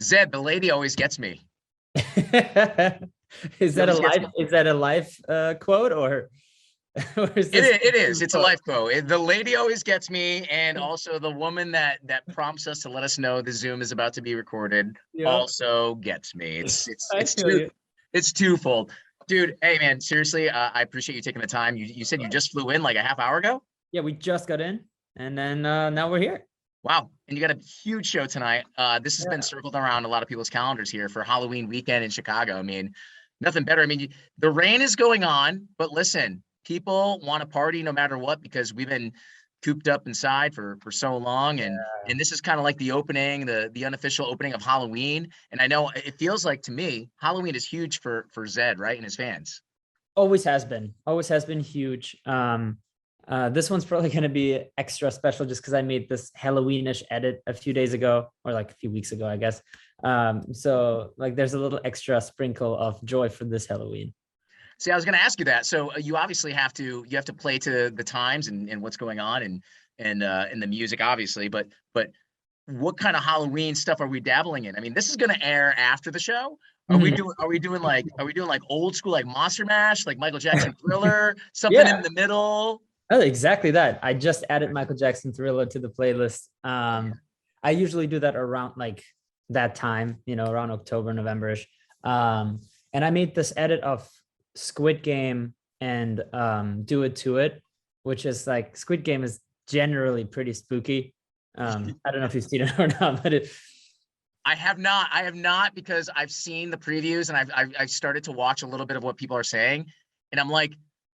Zedd, the lady always gets me. Is She that a always gets live me. quote or or is It this is. It is. It's a quote? life quote. The lady always gets me, and also the woman that prompts us to let us know the Zoom is about to be recorded Yep. also gets me. It's it's I it's feel two you. it's twofold, dude. Hey man, seriously, I appreciate you taking the time. You said you just flew in like a half hour ago. Yeah, we just got in and then now we're here. Wow, and you got a huge show tonight. This has been Yeah. circled around a lot of people's calendars here for Halloween weekend in Chicago. I mean, nothing better. I mean, the rain is going on, but listen, people want to party no matter what because we've been cooped up inside for so long, and this is kind of like the opening, the unofficial opening of Halloween. And I know it feels like to me, Halloween is huge for Zedd, right, and his fans. Always has been huge. This one's probably going to be extra special just because I made this Halloweenish edit a few days ago, or like a few weeks ago, I guess. So like there's a little extra sprinkle of joy for this Halloween. See, I was going to ask you that. So you obviously have to play to the times and what's going on and the music, obviously. But what kind of Halloween stuff are we dabbling in? I mean, this is going to air after the show. Mhm. Are we doing like old school like Monster Mash, like Michael Jackson Thriller, something in Yeah, the middle? exactly that. I just added Michael Jackson Thriller to the playlist. Oh yeah. I usually do that around like that time, around October, November-ish. And I made this edit of Squid Game and Do It To It, which is like Squid Game is generally pretty spooky. I don't know if you've seen it or not, but I have not. I have not because I've seen the previews and I've started to watch a little bit of what people are saying, and I'm like,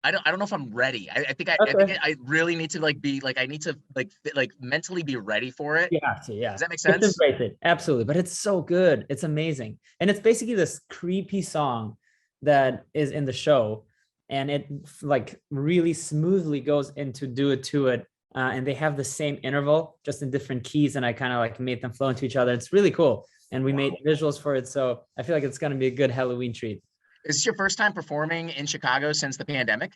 I don't know if I'm ready. I think okay. I really need to like be like I need to like mentally be ready for it. You have to, yeah. Does that make It's sense? embrace it. Absolutely. But it's so good. It's amazing. And it's basically this creepy song that is in the show. And it like really smoothly goes into Do It To It. And they have the same interval, just in different keys. And I kind of like made them flow into each other. It's really cool. And we made Wow. visuals for it. So I feel like it's going to be a good Halloween treat. Is this your first time performing in Chicago since the pandemic?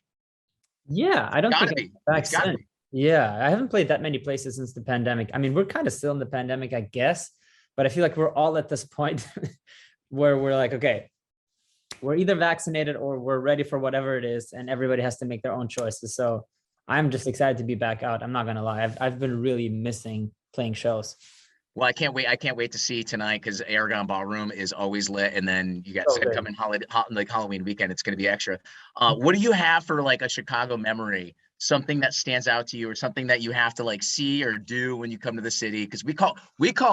Yeah, I don't think Gotta I've be. been back It's gotta since. be. Yeah, I haven't played that many places since the pandemic. I mean, we're kind of still in the pandemic, I guess, but I feel like we're all at this point where we're like, okay, we're either vaccinated or we're ready for whatever it is, and everybody has to make their own choices. So I'm just excited to be back out. I'm not gonna lie, I've been really missing playing shows. Well, I can't wait. I can't wait to see tonight because Aragon Ballroom is always lit, and then you got So Zed good. coming like Halloween weekend. It's going to be extra. What do you have for like a Chicago memory? Something that stands out to you, or something that you have to like see or do when you come to the city? Because we call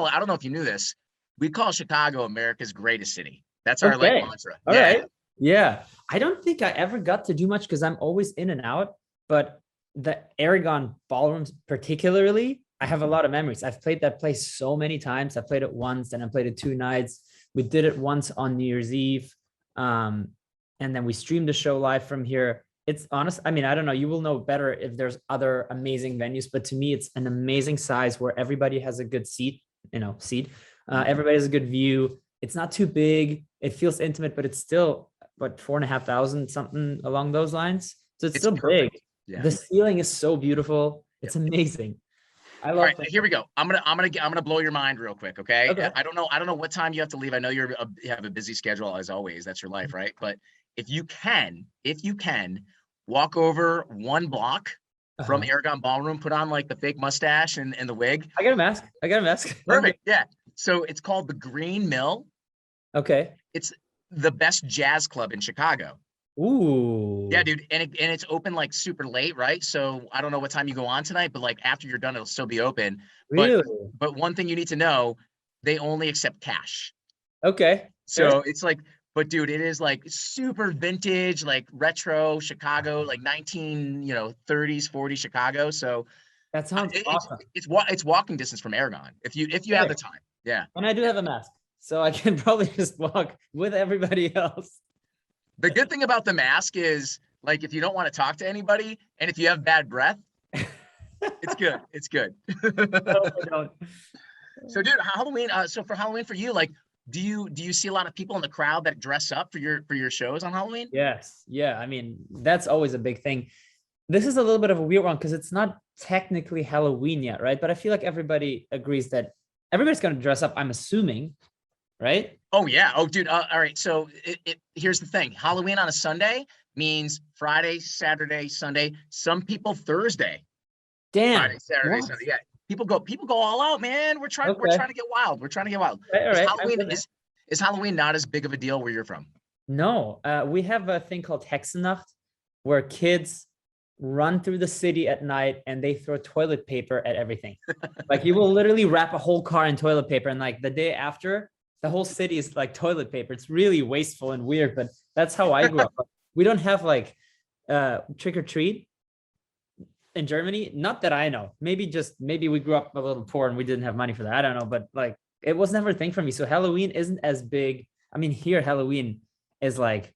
it. I don't know if you knew this. We call Chicago America's greatest city. That's our like Okay. mantra. All Yeah. right. Yeah. I don't think I ever got to do much because I'm always in and out. But the Aragon ballrooms, particularly, I have a lot of memories. I've played that place so many times. I played it once and I played it 2 nights. We did it once on New Year's Eve. Um, and then we streamed the show live from here. It's honest. I mean, I don't know. You will know better if there's other amazing venues, but to me, it's an amazing size where everybody has a good seat. Everybody has a good view. It's not too big. It feels intimate, but it's still what 4,500 something along those lines. So it's It's still big. perfect. Yeah. The ceiling is so beautiful. Yeah. It's amazing. I All love right, playing. here we go. I'm gonna blow your mind real quick, okay? Okay. I don't know what time you have to leave. I know you have a busy schedule as always. That's your life, right? But if you can, walk over one block from Uh-huh. Aragon Ballroom, put on like the fake mustache and the wig. I got a mask. I got a mask. I'm good. Perfect. Yeah. So it's called the Green Mill. Okay. It's the best jazz club in Chicago. Yeah, Ooh. dude, and it's open like super late, right? So I don't know what time you go on tonight, but like after you're done, it'll still be open. But Really? but one thing you need to know, they only accept cash. Okay. Okay. So it's like, but dude, it is like super vintage, like retro Chicago, like 30s, 40s Chicago. So That sounds it's awesome. it's walking distance from Aragon if you have the Perfect. time. Yeah. And I do have a mask, so I can probably just walk with everybody else. The good thing about the mask is like if you don't want to talk to anybody and if you have bad breath, it's good. It's good. I hope I don't. So, dude, Halloween. So for Halloween for you, like, do you see a lot of people in the crowd that dress up for your shows on Halloween? Yes. Yeah. I mean, that's always a big thing. This is a little bit of a weird one because it's not technically Halloween yet, right? But I feel like everybody agrees that everybody's going to dress up, I'm assuming. right? Oh yeah. Oh, dude. All right. So here's the thing. Halloween on a Sunday means Friday, Saturday, Sunday. Some people Thursday, Friday, Damn. Saturday, What? Sunday. Yeah. People go all out, man. We're Okay. trying to get wild. We're trying to get wild. All Is right. I'm Halloween with it. is Halloween not as big of a deal where you're from? No, we have a thing called Hexennacht where kids run through the city at night and they throw toilet paper at everything. Like you will literally wrap a whole car in toilet paper, and like the day after, the whole city is like toilet paper. It's really wasteful and weird, but that's how I grew up. We don't have like trick or treat in Germany. Not that I know. Maybe we grew up a little poor and we didn't have money for that. I don't know, but like it was never a thing for me. So Halloween isn't as big. I mean, here Halloween is like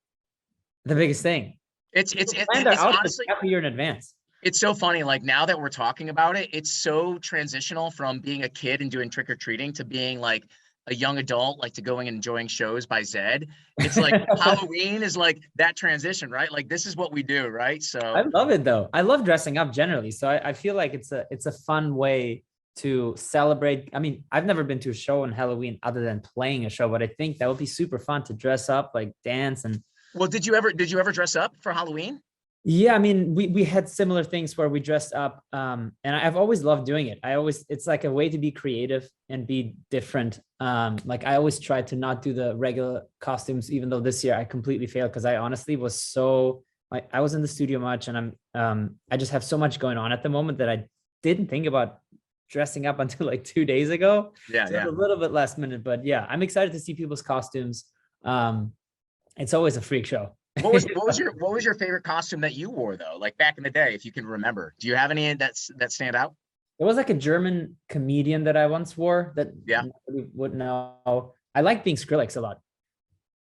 the biggest thing. It's Plan their it's outfits honestly half a year in advance. it's so funny. Like now that we're talking about it, it's so transitional from being a kid and doing trick or treating to being like a young adult, like to going and enjoying shows by Zedd. It's like Halloween is like that transition, right? Like this is what we do, right? I So love it though. I love dressing up generally. So I feel like it's a fun way to celebrate. I mean, I've never been to a show on Halloween other than playing a show, but I think that would be super fun to dress up, like dance and well, did you ever dress up for Halloween? yeah, I mean, we had similar things where we dressed up, and I've always loved doing it. It's like a way to be creative and be different. Like I always try to not do the regular costumes, even though this year I completely failed because I honestly was so like I was in the studio much, and I just have so much going on at the moment that I didn't think about dressing up until like 2 days ago. Yeah, So it's yeah. a little bit last minute, but yeah, I'm excited to see people's costumes. Um, it's always a freak show. What was your favorite costume that you wore though? Like back in the day, if you can remember. Do you have any that stand out? There was like a German comedian that I once wore that Yeah. nobody would know. I like being Skrillex a lot.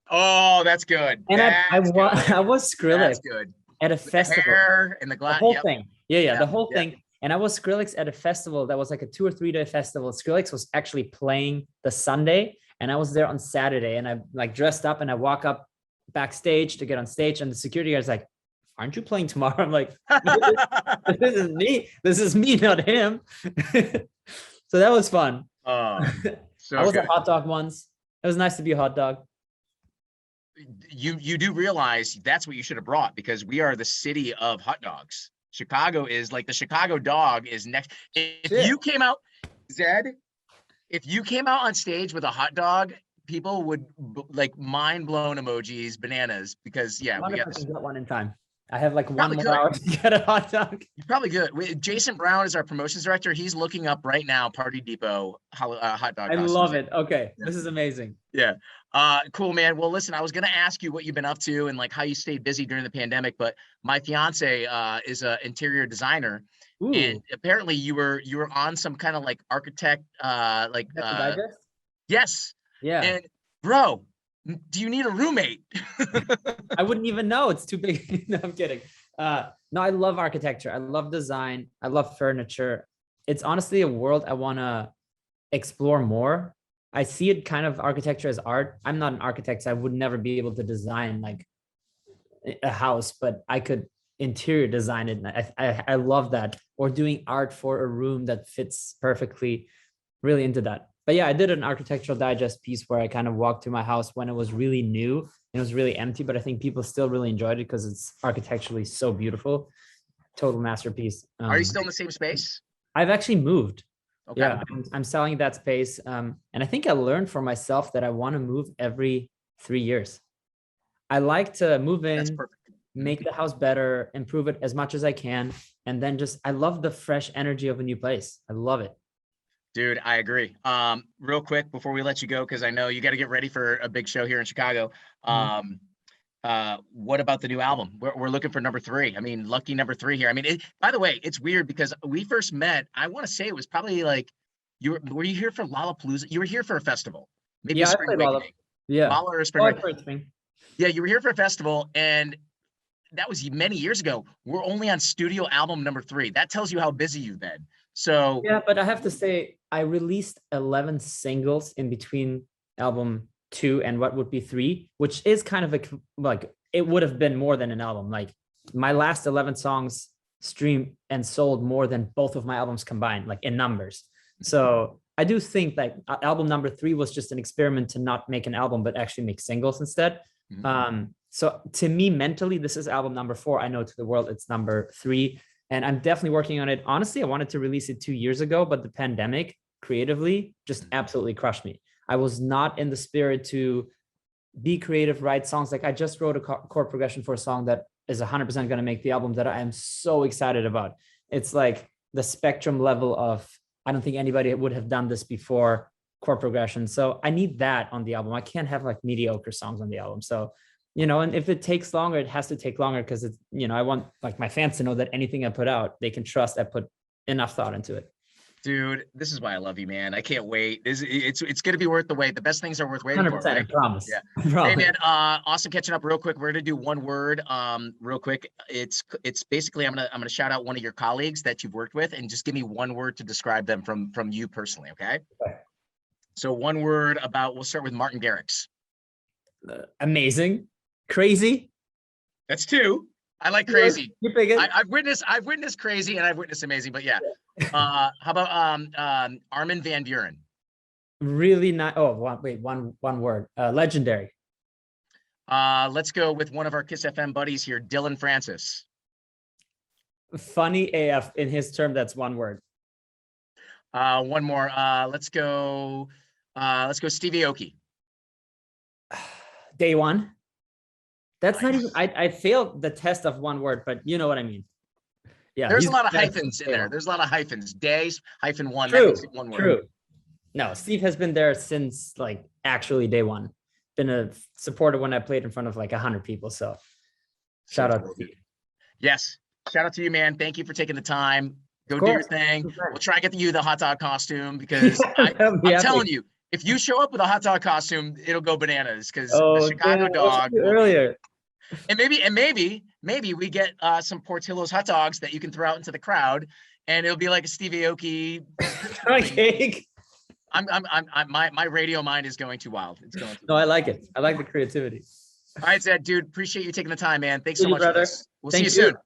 Oh, that's good. And That's I good. was Skrillex That's good. at a With the festival, hair and the the glass. whole Yep. thing. Yeah, the Yep. whole Yep. thing. And I was Skrillex at a festival that was like a 2 or 3 day festival. Skrillex was actually playing the Sunday, and I was there on Saturday. And I like dressed up and I walk up backstage to get on stage, and the security guard's like, "Aren't you playing tomorrow?" I'm like, "This is me. This is me, not him." So that was fun. Oh, I so was a good. hot dog once. It was nice to be a hot dog. You do realize that's what you should have brought because we are the city of hot dogs. Chicago is like the Chicago dog is next. If Shit. you came out, Zed, if you came out on stage with a hot dog, people would like mind blown emojis, bananas, because I yeah, we wonder if got I this. can get one in time. I have like one Probably more could. hour to get a hot dog. You probably good. Jason Brown is our promotions director. He's looking up right now Party Depot hot dog I costumes. love it. Okay, Yeah. this is amazing. Yeah. Cool, man. Well, listen, I was gonna ask you what you've been up to and like how you stayed busy during the pandemic, but my fiance is an interior designer, and Ooh, apparently you were on some kind of like architect that's the digest. yes. Yeah, And bro, do you need a roommate? I wouldn't even know. It's too big. No, I'm kidding. No, I love architecture. I love design. I love furniture. It's honestly a world I want to explore more. I see it kind of architecture as art. I'm not an architect, so I would never be able to design like a house, but I could interior design it. And I love that. Or doing art for a room that fits perfectly. Really into that. But yeah, I did an architectural digest piece where I kind of walked through my house when it was really new and it was really empty, but I think people still really enjoyed it because it's architecturally so beautiful. Total masterpiece. Are you still in the same space? I've actually moved. Okay. Yeah, I'm selling that space. And I think I learned for myself that I want to move every 3 years. I like to move That's in, perfect. make the house better, improve it as much as I can. And then I love the fresh energy of a new place. I love it. Dude, I agree. Real quick before we let you go, because I know you got to get ready for a big show here in Chicago. Mhm. What about the new album? We're looking for number 3. I mean, lucky number 3 here. I mean, by the way, it's weird because we first met. I want to say it was probably like were you here for Lollapalooza? You were here for a festival, maybe a Yeah, I spring played Lollapalooza. awakening, Yeah. Lolla or a spring Oh, I awakening. played Spring. Yeah, you were here for a festival, and that was many years ago. We're only on studio album number 3. That tells you how busy you've been. So Yeah, but I have to say, I released 11 singles in between album 2 and what would be 3, which is kind of like it would have been more than an album. Like my last 11 songs streamed and sold more than both of my albums combined, like in numbers. So I do think that album number 3 was just an experiment to not make an album, but actually make singles instead. So to me, mentally, this is album number 4. I know to the world it's number 3, and I'm definitely working on it. Honestly, I wanted to release it 2 years ago, but the pandemic creatively just absolutely crushed me. I was not in the spirit to be creative, write songs. Like I just wrote a chord progression for a song that is 100% going to make the album that I am so excited about. It's like the spectrum level of, I don't think anybody would have done this before, chord progression. So I need that on the album. I can't have like mediocre songs on the album. So, and if it takes longer, it has to take longer because it's, I want like my fans to know that anything I put out, they can trust I put enough thought into it. Dude, this is why I love you, man. I can't wait. It's going to be worth the wait. The best things are worth waiting 100%, for, right? I promise. Yeah. I promise. Hey, man, awesome catching up real quick. We're going to do one word real quick. It's basically, I'm going to shout out one of your colleagues that you've worked with and just give me one word to describe them from you personally, okay? So one word about, we'll start with Martin Garrix. Amazing. Crazy. That's 2. I like crazy. I've witnessed crazy and I've witnessed amazing, but yeah. How about Armin van Buuren? Really not. Oh, one word. Legendary. Let's go with one of our Kiss FM buddies here, Dylan Francis. Funny AF in his term. That's one word. One more. Let's go Stevie Aoki. Day one. That's not even, I failed the test of one word, but you know what I mean. Yeah. There's a lot of hyphens in there. There's a lot of hyphens. Days, -1. True, that makes it one word. True. No, Steve has been there since like actually day one. Been a supporter when I played in front of like 100 people. So shout out to Steve. Yes. Shout out to you, man. Thank you for taking the time. Go do your thing. We'll try to get you the hot dog costume because I'm telling you, if you show up with a hot dog costume, it'll go bananas because the Chicago dog earlier. And maybe we get some Portillo's hot dogs that you can throw out into the crowd, and it'll be like a Stevie Aoki cake. My radio mind is going too wild. It's going too wild. I like it. I like the creativity. All right, Zedd, dude, appreciate you taking the time, man. Thanks so much, brother. We'll see you soon.